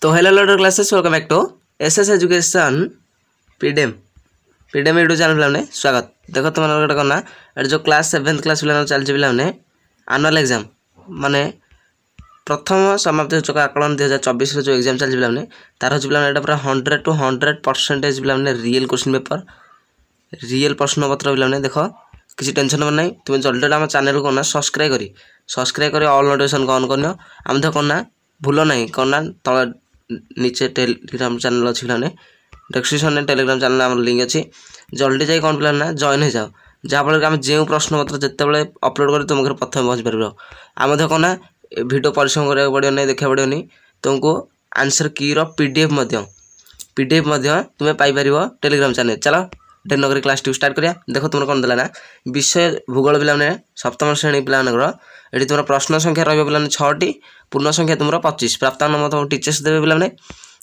तो हेलो लॉर्डर classes welcome back to SS education PDM YouTube channel पे स्वागत। देखो तुम गोटे करना ये जो क्लास 7th क्लास पे चलती पे आनुआल एग्जाम माने प्रथम समाप्ति सूचक आकलन 2024 जो एग्जाम चलती पे तार हूँ पे पूरा 100 to 100% पे रियल क्वेश्चन पेपर रियल प्रश्न पत्र पे देख किसी टेंशन ना ना तुम जल्दी आम चैनल को सब्सक्राइब कर ऑल नोटिफिकेशन ऑन करना आम देख करना भूल ना करना तल नीचे टेलीग्राम चैनल अच्छी पे डिस्क्रिप्शन में टेलीग्राम चैनल आम लिंक अच्छी जल्दी जाए कौन पे जॉइन हो जाओ जहाँफल कि आम जो प्रश्न पत्र जिते अपलोड कर तुम घर प्रथम पहुँच पार आम देख ना वीडियो परिश्रम करा पड़ो नहीं देखा पड़ो नहीं तुमको आंसर की पीडीएफ तुम्हें पाइपर टेलीग्राम चैनल। चलो डेट नगरी क्लास 2 स्टार्ट करिया। देखो तुम कौन देला ना विषय भूगोल पे सप्तम श्रेणी पे ये तुम प्रश्न संख्या रही 6टी पूर्ण संख्या तुम 25 प्राप्त नंबर तुम टीचर्स देवे पे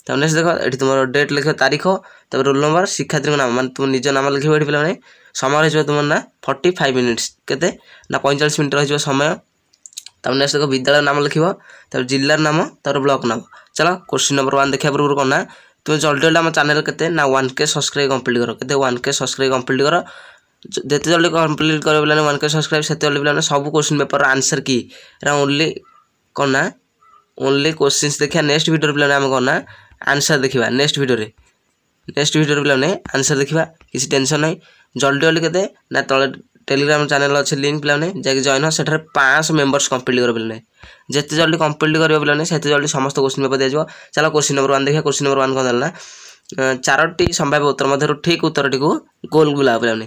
तब नेक्स्ट देख ये तुम डेट लिख तारीख तब रोल नंबर शिक्षार्थी नाम मान तुम निज नाम लिख पे समय रही तुम ना 45 मिनिट्स के ना 45 मिनट रही समय तब नेक्स्ट देख विद्यालय नाम लिख तब जिलार नाम तब ब्लॉक नाम। चलो क्वेश्चन नंबर 1 देखा पूर्व कौन ना तुम जल्दी आम चैनल के ना 1K सब्सक्राइब कंप्लीट कर के 1K सब्सक्राइब कंप्लीट कर जिते जल्दी कंप्लीट कर 1K सब्सक्राइब से जल्दी पे सब क्वेश्चन पेपर आंसर की ओनली कौन ना ओनली क्वेश्चन देखा नेक्स्ट वीडियो पे आम कौन ना आंसर देखा नेक्स्ट वीडियो पे आंसर देखा किसी टेंशन ना जल्दी के ना तले टेलीग्राम चैनल अच्छे लिंक पे जाकि जॉइन हो सेठारे 500 मेंबर्स कंप्लीट कर पे जिते जल्दी कंप्लीट कर से जल्दी समस्त क्वेश्चन पेपर दिया। चलो क्वेश्चन नंबर 1 देखिए। क्वेश्चन नंबर 1 कौन ना 4टी संभाव्य उत्तर मध्य ठीक उत्तरटी को गोल बुला पे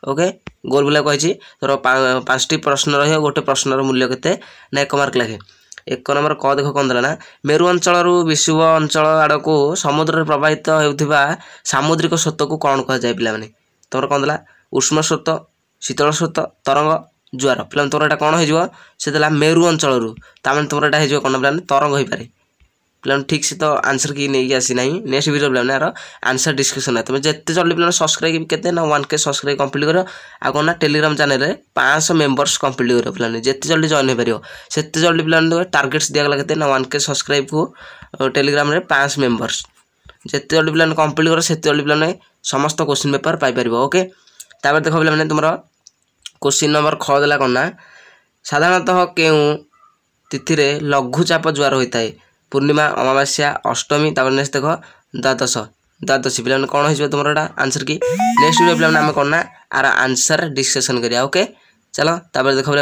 ओके गोल बुला कही तोर 5टी प्रश्न रही गोटे प्रश्नर मूल्य के ना 1 मार्क लगे। 1 नंबर क देख कौन देला ना मेरु अंचल विषुव अंचल आड़ को समुद्र प्रवाहित होता सामुद्रिक स्रोत को कौन कह जाए पे तुम कौन देला उष्म स्रोत शीतल स्रोत तरंग जुआर पे तुम यहाँ कौन होदेला मेरु अंचल ताने तुम यहाँ हो कौन पे तरंग हो पारे पे ठीक से तो आंसर की नहीं आसी ना नेक्स्ट वीडियो पे यार आंसर डिस्कसन है तुम जिते जल्दी पे सब्सक्राइब के ना 1K सब्सक्राइब कंप्लीट कर आ कौन ना टेलीग्राम चैनल 500 मेंबर्स कंप्लीट कर पे जिते जल्दी जॉइन हो पार से जल्दी पे टारगेट्स दिगला के ना 1K सब्सक्राइब को टेलीग्राम 500 मेंबर्स जिते जल्दी पे कंप्लीट कर से जल्दी पे समस्त क्वेश्चन पेपर पाइपर। ओके तापर देख पे तुम क्वेश्चन नंबर ख देला कौन ना साधारणतः केउं तिथि रे लघुचाप ज्वार होता है पूर्णिमा अमावास्या अष्टमी तापर नेक्स्ट देख द्वादशी पे कौन हो तुम आंसर की नेक्स्ट वीडियो पे आम कौन ना आर आंसर डिस्कसन करिया। ओके चलो तापर देख पे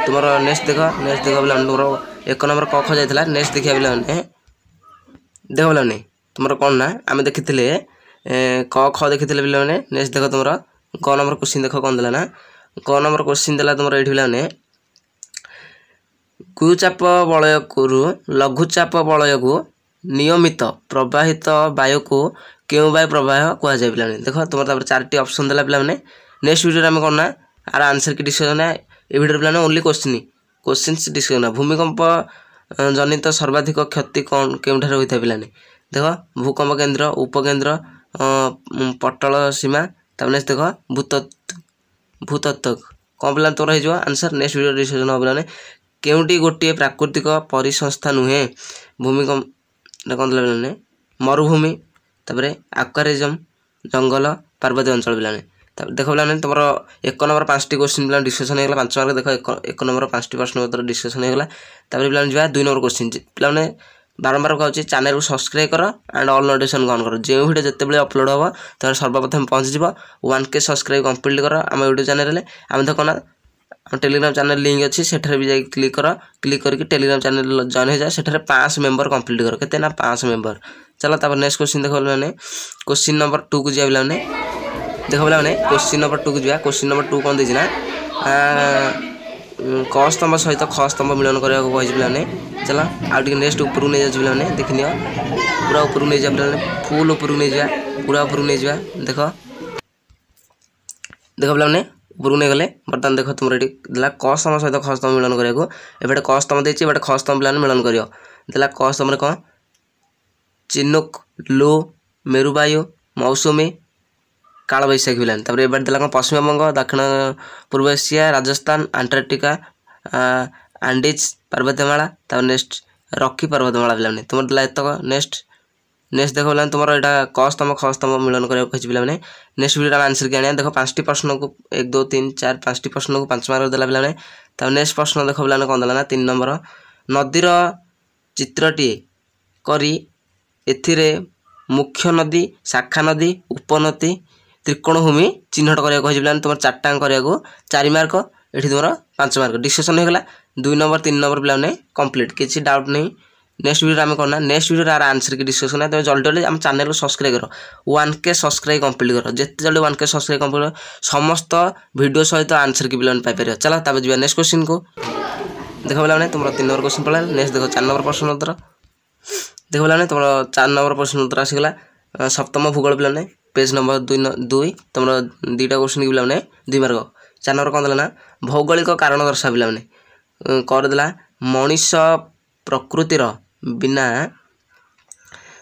तुम नेक्स्ट देख पे तुम 1 नंबर क ख जाता नेक्स्ट देखिए पे देख पे तुम कौन ना आम देखी क ख देखी पे नेक्स्ट देख तुम क नंबर क्वेश्चन देख कौन देला ना क नंबर क्वेश्चन देला तुम ये पे गुचाप वलय को लघुचाप वलय को नियमित प्रवाहित वायु को क्यों वायु प्रवाह कह जाए पे देख तुम 4टी ऑप्शन देला पे नेक्स्ट वीडियो में कौन ना आर आंसर की डिस्कसन है ये वीडियो पे ओनली क्वेश्चन डिस्कसन है। भूमिकंप जनित सर्वाधिक क्षति कौन केउठार होता है पे देख भूकंप केन्द्र उपकेन्द्र पटल सीमा तब नेक्स्ट देख भूतत्व कौन पे तोर हो आंसर नेक्स्ट वीडियो डिस्कसन हो पे केउटी गोटे प्राकृतिक परिसंस्था नुहे भूमिकंप कौन पे मरुभूमि तापर आक्वारिजम जंगल पार्वती अंचल पे देख पे तुम 1 नंबर 5टी क्वेश्चन पे डिस्कसन होगा 5 मार्क देख 1 नंबर 5टी प्रश्न उत्तर डिस्कसन होगा। तापर पे 2 नंबर क्वेश्चन पे बारंबार कहूँ चैनल को सब्सक्राइब कर एंड ऑल नोटिफिकेशन ऑन कर जो वीडियो जिते अपलोड हम तो सर्वप्रथम पहुँच 1K सब्सक्राइब कंप्लीट कर आम यूट्यूब चैनल आम देख ना टेलीग्राम चैनल लिंक अच्छी सेठारे भी जाए क्लिक करके टेलीग्राम चैनल जॉइन हो जाए सेठारे 500 मेंबर कंप्लीट कर के 500 मेंबर। चलो तापर नेक्स्ट क्वेश्चन देख पे क्वेश्चन नंबर 2 को जाए देख पे क्वेश्चन नंबर 2 को जा क्वेश्चन नंबर 2 कौन देना क स्तंभ सहित ख स्तंभ मिलन करने पे चलो आउ नेक्स्ट ऊपर नहीं जाए पे देख नि पूरा ऊपर नहीं जाए फुल ऊपर नहीं जा पूरा ऊपर नहीं जा देख पे ऊपर नहीं गले बर्तमान देख तुम ये देला क स्तंभ सहित ख स्तंभ मिलन करने क स्तंभ देती ख स्तंभ पे मिलन कर देला क स्तंभ कौन चिनुक लू मेरुवायु मौसुमी काल बैशाखी पे तापर एबार देला पश्चिम बंग दक्षिण पूर्व एशिया राजस्थान अंटार्कटिका आंडीज पर्वतमाला तापर नेक्स्ट रखी पर्वतमाला पिलाने तुम दिला एतक नेक्स्ट नेक्स्ट देख पे तुम यहाँ क स्तंभ ख स्तंभ मिलन करा पे नेक्स्ट वीडियो आंसर के आने देख 5टी प्रश्न को 1 2 3 4 5टी प्रश्न को 5 मार्क देला पे तब नेक्स्ट प्रश्न देख पे कौन देला ना 3 नंबर नदीर चित्रटी करी एथिरे मुख्य नदी शाखा नदी उपनदी त्रिकोणभूमि चिन्हट करा तुम 4टा करा 4 मार्क ये तुम 5 मार्क डिस्कसन होगा 2 नंबर 3 नंबर पे कंप्लीट किसी डाउट नहीं नेक्स्ट वीडियो आम करना नेक्स्ट वीडियो आर आंसर की डिस्कसन है तुम जल्दी जल्दी आम चैनल को सब्सक्राइब कर 1K सब्सक्राइब कंप्लीट कर जिते जल्दी 1K सब्सक्राइब कंप्लीट कर समस्त वीडियो सहित आंसर की पे पाइपर चलो तब जी नेक्स्ट क्वेश्चन को देख पे तुम 3 नंबर क्वेश्चन पड़ा नेक्स्ट देख 4 नंबर प्रश्न उत्तर देख पे तुम 4 नंबर प्रश्न उत्तर आसीगला सप्तम भूगोल पे पेज नंबर 2 तुम 2टा क्वेश्चन की पे 2 मार्क 4 नंबर कौन देला भौगोलिक कारण दर्शा पे करदेला मनीष प्रकृतिर बिना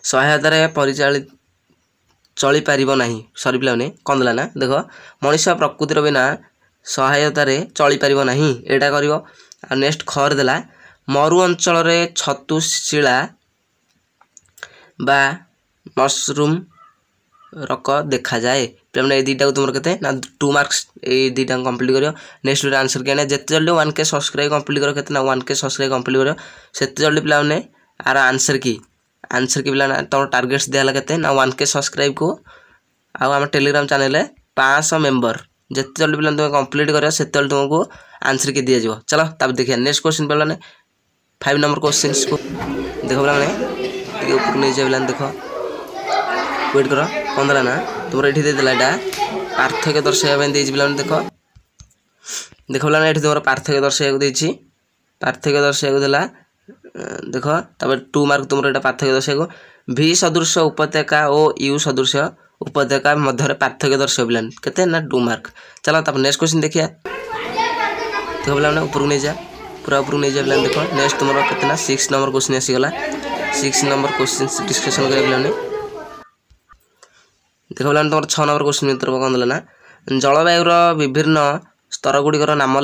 सहायतार परिचालित चली पार ना सरी पे कौन देला ना देख मनीष प्रकृतिर बिना सहायतार चली पार ना यहाँ कर नेक्स्ट खर देला मरु अंचल छतुशिला बा मशरूम रक देखा जाए पे 2टा को तुम के 2 मार्क्स ये 2टा कंप्लीट कर नेक्स्ट वीडियो आंसर के जिते जल्दी 1K सब्सक्राइब कंप्लीट कर के 1K सब्सक्राइब कंप्लीट कर से जल्दी पे आर आंसर की पे तुम टार्गेट्स दिया के 1K सब्सक्राइब को आम टेलीग्राम चैनल 500 मेम्बर जिते जल्दी पे तुम कंप्लीट कर से तुमको आंसर की दिज्व चलो तब देखिए नेक्स्ट क्वेश्चन पे 5 नंबर क्वेश्चन को देख पे ऊपर नहीं जाए देख वेट कर कौन देला ना तुम ये देदेला यहाँ पार्थक्य दर्शाइबा पे देख देख पे ये तुम पार्थक्य दर्शाइबा पार्थक्य दर्शाइबा देला देख तब 2 मार्क तुम यहाँ पार्थक्य दर्शाइबा V सदृश उपत्यका और U सदृश उपत्यका मध्य पार्थक्य दर्शाइबा के 2 मार्क चलो तब नेक्स्ट क्वेश्चन देखिए देख पे ऊपर नहीं जा पूरा ऊपर नहीं जा देख नेक्स्ट तुम के 6 नंबर क्वेश्चन आसीगला 6 नंबर क्वेश्चन डिस्कसन कर देख पे तुम 6 नंबर क्वेश्चन उत्तर कौन देला ना जलवायुर विभिन्न स्तर गुड़िकर नाम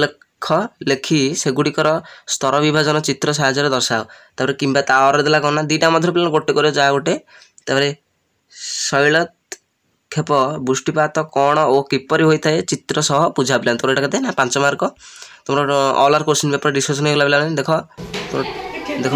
लेखि सेगुड़िकर स्तर विभाजन चित्र साहाय्य दर्शाओ तापर किंबा तावर देला कौन ना 2टा मध्य पे गोटे कर जा गोटे तापर शैलक्षेप वृष्टिपात कौन और किपरि होता है चित्र सह बुझा पे तोर ये ना 5 मार्क तुम all our question paper discussion होगा देख देख